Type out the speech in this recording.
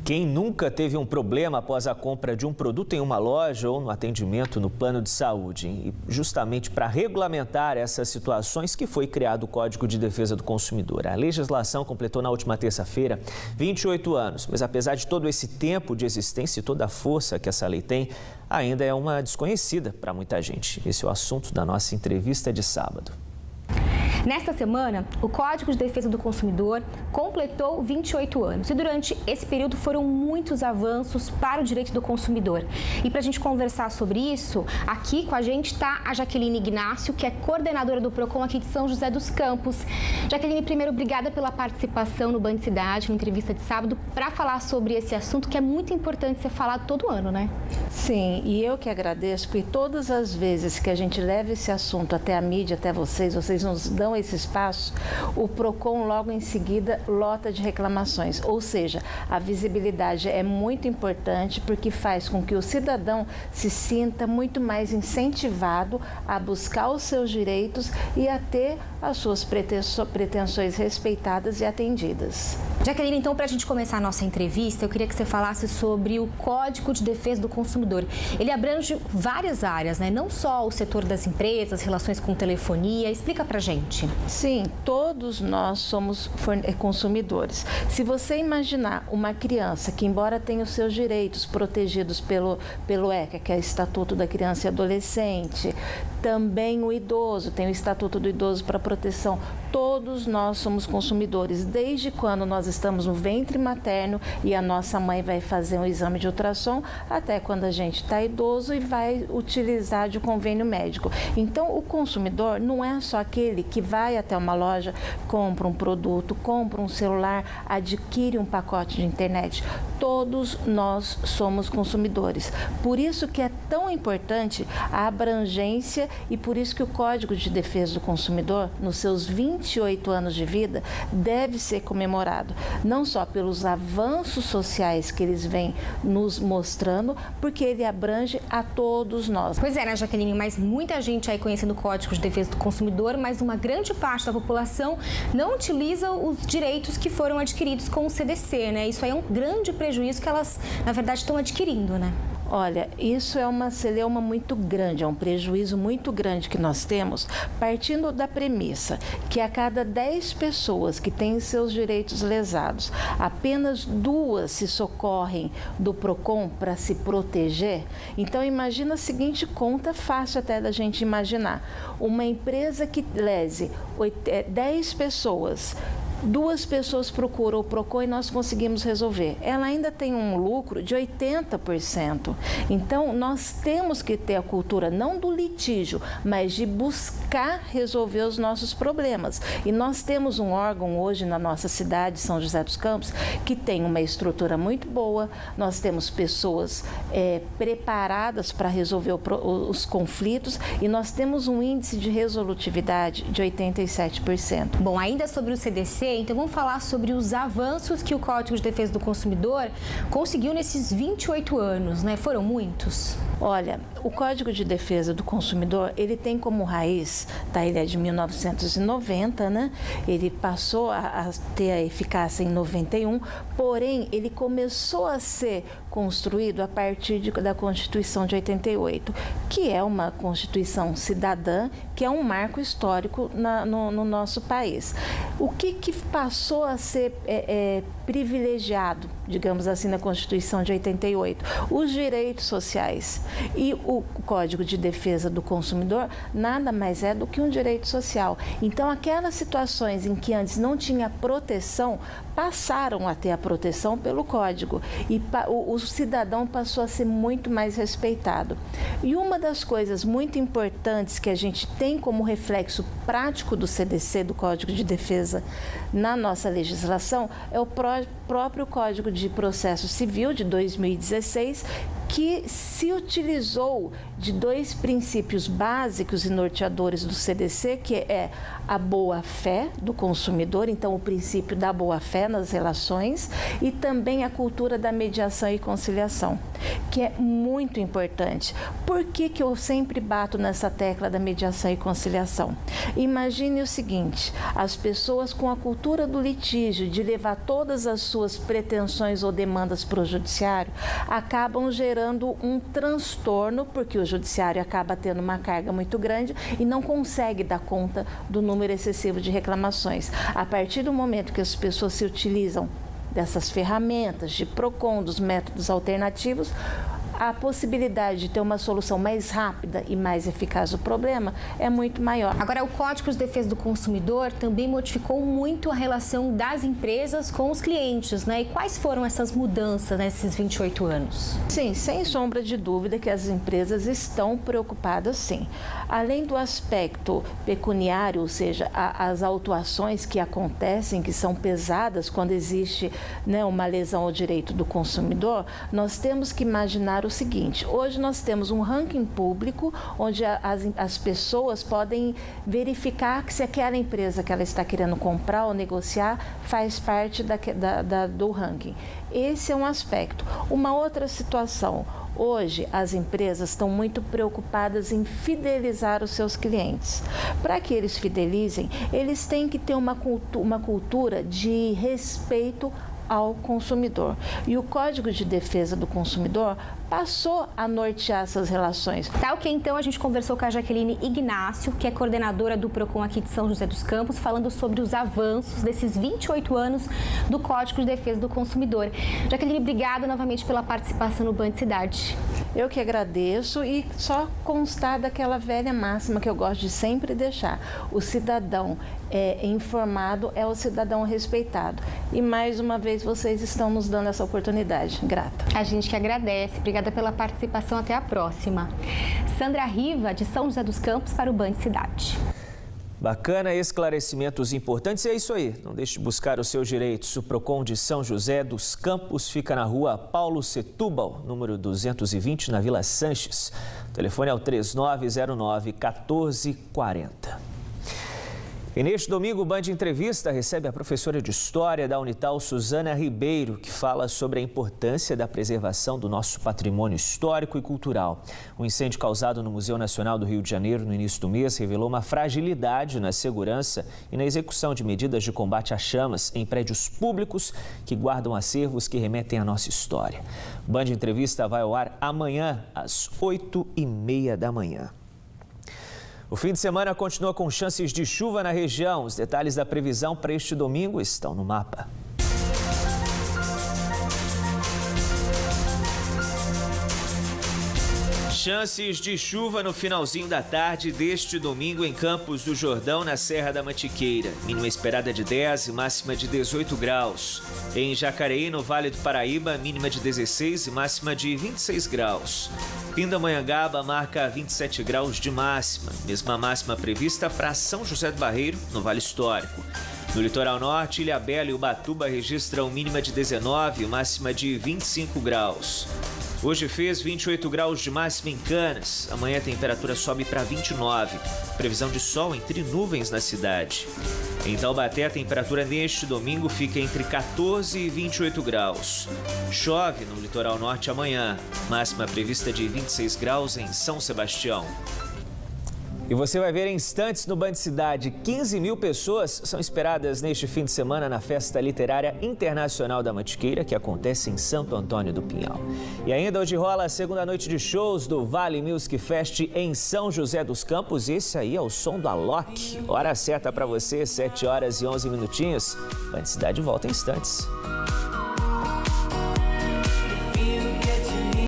Quem nunca teve um problema após a compra de um produto em uma loja ou no atendimento no plano de saúde? E justamente para regulamentar essas situações que foi criado o Código de Defesa do Consumidor. A legislação completou na última terça-feira 28 anos, mas apesar de todo esse tempo de existência e toda a força que essa lei tem, ainda é uma desconhecida para muita gente. Esse é o assunto da nossa entrevista de sábado. Nesta semana, o Código de Defesa do Consumidor completou 28 anos e durante esse período foram muitos avanços para o direito do consumidor. E para a gente conversar sobre isso, aqui com a gente está a Jaqueline Ignácio, que é coordenadora do PROCON aqui de São José dos Campos. Jaqueline, primeiro, obrigada pela participação no Band Cidade, na entrevista de sábado, para falar sobre esse assunto que é muito importante ser falado todo ano, né? Sim, e eu que agradeço, porque todas as vezes que a gente leva esse assunto até a mídia, até vocês nos dão esse espaço, o PROCON logo em seguida lota de reclamações, ou seja, a visibilidade é muito importante porque faz com que o cidadão se sinta muito mais incentivado a buscar os seus direitos e a ter as suas pretensões respeitadas e atendidas. Jaqueline, então, para a gente começar a nossa entrevista, eu queria que você falasse sobre o Código de Defesa do Consumidor. Ele abrange várias áreas, né? Não só o setor das empresas, relações com telefonia. Explica pra gente. Sim, todos nós somos consumidores. Se você imaginar uma criança que, embora tenha os seus direitos protegidos pelo ECA, que é o Estatuto da Criança e Adolescente, também o idoso, tem o Estatuto do Idoso para proteção, todos nós somos consumidores, desde quando nós estamos no ventre materno e a nossa mãe vai fazer um exame de ultrassom, até quando a gente está idoso e vai utilizar de convênio médico. Então, o consumidor não é só aquele que vai até uma loja, compra um produto, compra um celular, adquire um pacote de internet. Todos nós somos consumidores. Por isso que é tão importante a abrangência e por isso que o Código de Defesa do Consumidor, nos seus 28 anos de vida, deve ser comemorado. Não só pelos avanços sociais que eles vêm nos mostrando, porque ele abrange a todos nós. Pois é, né, Jaqueline? Mas muita gente aí conhecendo o Código de Defesa do Consumidor, mas uma grande parte da população não utiliza os direitos que foram adquiridos com o CDC, né? Isso aí é um grande prejuízo que elas, na verdade, estão adquirindo, né? Olha, isso é uma celeuma muito grande, é um prejuízo muito grande que nós temos, partindo da premissa que a cada 10 pessoas que têm seus direitos lesados, apenas 2 se socorrem do PROCON para se proteger. Então, imagina a seguinte conta, fácil até da gente imaginar. Uma empresa que lese 10 pessoas, 2 pessoas procuram o PROCON e nós conseguimos resolver. Ela ainda tem um lucro de 80%. Então, nós temos que ter a cultura não do litígio, mas de buscar resolver os nossos problemas. E nós temos um órgão hoje na nossa cidade, São José dos Campos, que tem uma estrutura muito boa. Nós temos pessoas preparadas para resolver os conflitos e nós temos um índice de resolutividade de 87%. Bom, ainda sobre o CDC, então vamos falar sobre os avanços que o Código de Defesa do Consumidor conseguiu nesses 28 anos, né? Foram muitos? Olha, o Código de Defesa do Consumidor, ele tem como raiz, ele é de 1990, né? Ele passou a ter a eficácia em 91, porém, ele começou a ser construído a partir da Constituição de 88, que é uma Constituição cidadã, que é um marco histórico no nosso país. O que passou a ser privilegiado, digamos assim, na Constituição de 88? Os direitos sociais. E o Código de Defesa do Consumidor nada mais é do que um direito social. Então, aquelas situações em que antes não tinha proteção, passaram a ter a proteção pelo Código. E o cidadão passou a ser muito mais respeitado. E uma das coisas muito importantes que a gente tem como reflexo prático do CDC, do Código de Defesa, na nossa legislação, é o próprio Código de Processo Civil de 2016, que se utilizou de 2 princípios básicos e norteadores do CDC, que é a boa-fé do consumidor, então o princípio da boa-fé nas relações, e também a cultura da mediação e conciliação, que é muito importante. Por que eu sempre bato nessa tecla da mediação e conciliação? Imagine o seguinte, as pessoas com a cultura do litígio, de levar todas as suas pretensões ou demandas para o judiciário, acabam gerando um transtorno, porque o judiciário acaba tendo uma carga muito grande e não consegue dar conta do número excessivo de reclamações. A partir do momento que as pessoas se utilizam dessas ferramentas de PROCON, dos métodos alternativos, a possibilidade de ter uma solução mais rápida e mais eficaz do problema é muito maior. Agora, o Código de Defesa do Consumidor também modificou muito a relação das empresas com os clientes, né? E quais foram essas mudanças nesses 28 anos? Sim, sem sombra de dúvida que as empresas estão preocupadas, sim. Além do aspecto pecuniário, ou seja, as autuações que acontecem, que são pesadas quando existe, né, uma lesão ao direito do consumidor, nós temos que imaginar o seguinte: hoje nós temos um ranking público onde as pessoas podem verificar se aquela empresa que ela está querendo comprar ou negociar faz parte do ranking. Esse é um aspecto. Uma outra situação: hoje as empresas estão muito preocupadas em fidelizar os seus clientes. Para que eles fidelizem, eles têm que ter uma cultura de respeito ao consumidor. E o Código de Defesa do Consumidor passou a nortear essas relações. Tá, ok, então a gente conversou com a Jaqueline Ignácio, que é coordenadora do PROCON aqui de São José dos Campos, falando sobre os avanços desses 28 anos do Código de Defesa do Consumidor. Jaqueline, obrigada novamente pela participação no Band Cidade. Eu que agradeço, e só constar daquela velha máxima que eu gosto de sempre deixar: o cidadão informado é o cidadão respeitado. E mais uma vez vocês estão nos dando essa oportunidade. Grata. A gente que agradece. Obrigada pela participação. Até a próxima. Sandra Riva, de São José dos Campos, para o Band Cidade. Bacana, esclarecimentos importantes. E é isso aí, não deixe de buscar os seus direitos. O PROCON de São José dos Campos fica na rua Paulo Setúbal, número 220, na Vila Sanches. O telefone é o 3909-1440. E neste domingo, o Band Entrevista recebe a professora de História da Unital, Suzana Ribeiro, que fala sobre a importância da preservação do nosso patrimônio histórico e cultural. O incêndio causado no Museu Nacional do Rio de Janeiro no início do mês revelou uma fragilidade na segurança e na execução de medidas de combate a chamas em prédios públicos que guardam acervos que remetem à nossa história. O Band Entrevista vai ao ar amanhã, às 8h30 da manhã. O fim de semana continua com chances de chuva na região. Os detalhes da previsão para este domingo estão no mapa. Chances de chuva no finalzinho da tarde deste domingo em Campos do Jordão, na Serra da Mantiqueira. Mínima esperada de 10 e máxima de 18 graus. Em Jacareí, no Vale do Paraíba, mínima de 16 e máxima de 26 graus. Pindamonhangaba marca 27 graus de máxima. Mesma máxima prevista para São José do Barreiro, no Vale Histórico. No litoral norte, Ilhabela e Ubatuba registram mínima de 19 e máxima de 25 graus. Hoje fez 28 graus de máxima em Canas. Amanhã a temperatura sobe para 29. Previsão de sol entre nuvens na cidade. Em Taubaté, a temperatura neste domingo fica entre 14 e 28 graus. Chove no litoral norte amanhã. Máxima prevista de 26 graus em São Sebastião. E você vai ver em instantes no Band Cidade. 15 mil pessoas são esperadas neste fim de semana na Festa Literária Internacional da Mantiqueira, que acontece em Santo Antônio do Pinhal. E ainda hoje rola a segunda noite de shows do Vale Music Fest em São José dos Campos. Esse aí é o som do Alok. Hora certa para você, 7 horas e 11 minutinhos. Band Cidade volta em instantes.